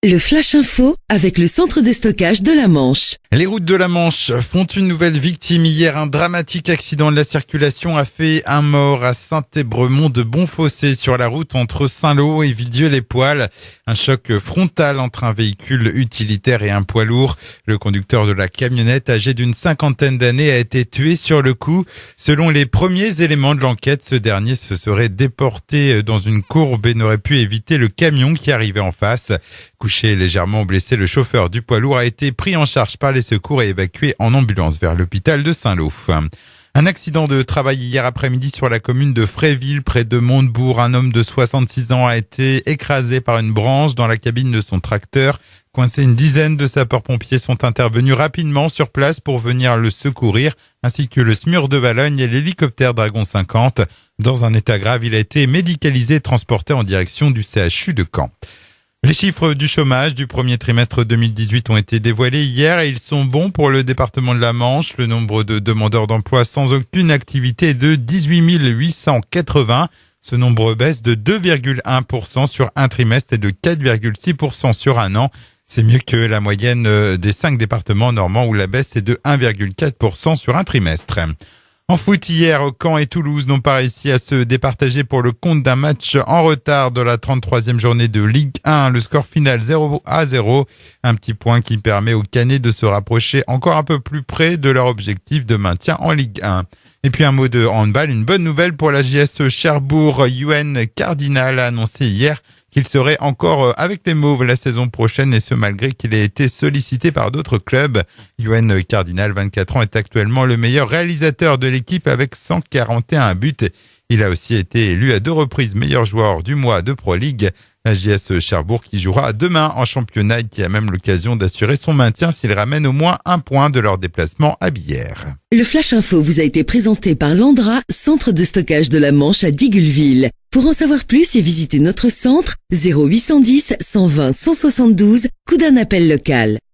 Le Flash Info avec le centre de stockage de la Manche. Les routes de la Manche font une nouvelle victime. Hier, un dramatique accident de la circulation a fait un mort à Saint-Ébremont de Bonfossé sur la route entre Saint-Lô et Villedieu-les-Poêles. Un choc frontal entre un véhicule utilitaire et un poids lourd. Le conducteur de la camionnette, âgé d'une cinquantaine d'années, a été tué sur le coup. Selon les premiers éléments de l'enquête, ce dernier se serait déporté dans une courbe et n'aurait pu éviter le camion qui arrivait en face. Couché légèrement blessé, le chauffeur du poids lourd a été pris en charge par les secours et évacué en ambulance vers l'hôpital de Saint-Lô. Un accident de travail hier après-midi sur la commune de Fréville, près de Montebourg. Un homme de 66 ans a été écrasé par une branche dans la cabine de son tracteur. Coincé, une dizaine de sapeurs-pompiers sont intervenus rapidement sur place pour venir le secourir, ainsi que le SMUR de Valognes et l'hélicoptère Dragon 50. Dans un état grave, il a été médicalisé et transporté en direction du CHU de Caen. Les chiffres du chômage du premier trimestre 2018 ont été dévoilés hier et ils sont bons pour le département de la Manche. Le nombre de demandeurs d'emploi sans aucune activité est de 18 880. Ce nombre baisse de 2,1% sur un trimestre et de 4,6% sur un an. C'est mieux que la moyenne des 5 départements normands où la baisse est de 1,4% sur un trimestre. En foot, hier, Caen et Toulouse n'ont pas réussi à se départager pour le compte d'un match en retard de la 33e journée de Ligue 1. Le score final 0-0, un petit point qui permet aux Canets de se rapprocher encore un peu plus près de leur objectif de maintien en Ligue 1. Et puis un mot de handball, une bonne nouvelle pour la JS Cherbourg. Yoann Cardinal a annoncé hier qu'il serait encore avec les Mauves la saison prochaine, et ce malgré qu'il ait été sollicité par d'autres clubs. Yoann Cardinal, 24 ans, est actuellement le meilleur réalisateur de l'équipe avec 141 buts. Il a aussi été élu à 2 reprises meilleur joueur du mois de Pro League. La JS Cherbourg qui jouera demain en championnat et qui a même l'occasion d'assurer son maintien s'il ramène au moins un point de leur déplacement à Billère. Le Flash Info vous a été présenté par Landra, centre de stockage de la Manche à Digulville. Pour en savoir plus et visiter notre centre, 0810 120 172, coup d'un appel local.